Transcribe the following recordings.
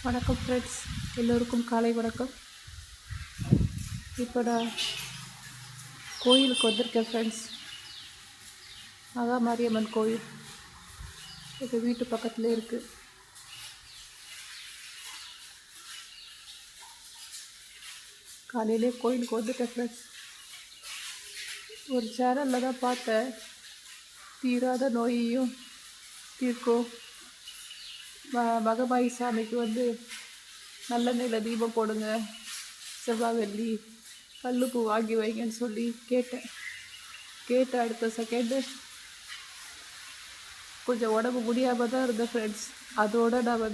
வணக்கம் ஃப்ரெண்ட்ஸ், எல்லோருக்கும் காலை வணக்கம். இப்போ நான் கோயிலுக்கு வந்திருக்கேன் ஃப்ரெண்ட்ஸ். மகா மாரியம்மன் கோயில் எங்கள் வீட்டு பக்கத்தில் இருக்குது. காலையிலே கோயிலுக்கு வந்துட்டேன் ஃப்ரெண்ட்ஸ். ஒரு சேனலில் தான் பார்த்தேன், தீராத நோயையும் தீர்க்கும் மகமாயி சாமிக்கு நல்லெண்ணெயில் தீபம் போடுங்க, செவ்வாய் வெள்ளி கல்லுப்பு வாங்கி வைங்கன்னு சொல்லி கேட்ட அடுத்த செகண்டு கொஞ்சம் உடம்பு முடியாமல் தான் இருந்தேன் ஃப்ரெண்ட்ஸ். அதோடு நான்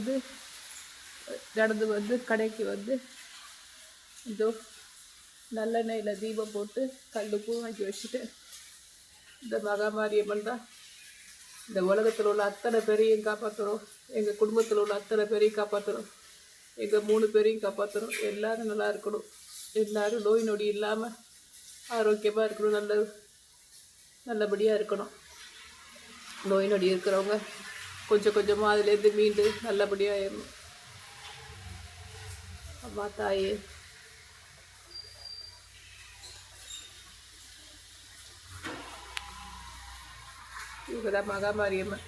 நடந்து கடைக்கு இதோ நல்லெண்ணெயில் தீபம் போட்டு கல்லுப்பு வாங்கி வச்சுட்டேன். இந்த மகாமாரியம்மன் தான் இந்த உலகத்தில் உள்ள அத்தனை பேரையும் காப்பாற்றுறோம். எங்கள் குடும்பத்தில் உள்ள அத்தனை பேரையும் காப்பாற்றுறோம். எங்கள் 3 பேரையும் காப்பாற்றுறோம். எல்லோரும் நல்லா இருக்கணும், எல்லோரும் நோய் நொடி இல்லாமல் ஆரோக்கியமாக இருக்கணும், நல்லபடியாக இருக்கணும். நோய் நொடி இருக்கிறவங்க கொஞ்சம் கொஞ்சமாக அதுலேருந்து மீண்டு நல்லபடியாக இருக்கணும். அம்மா தாயே, இவங்க தான் மகாமாரியம்மன்.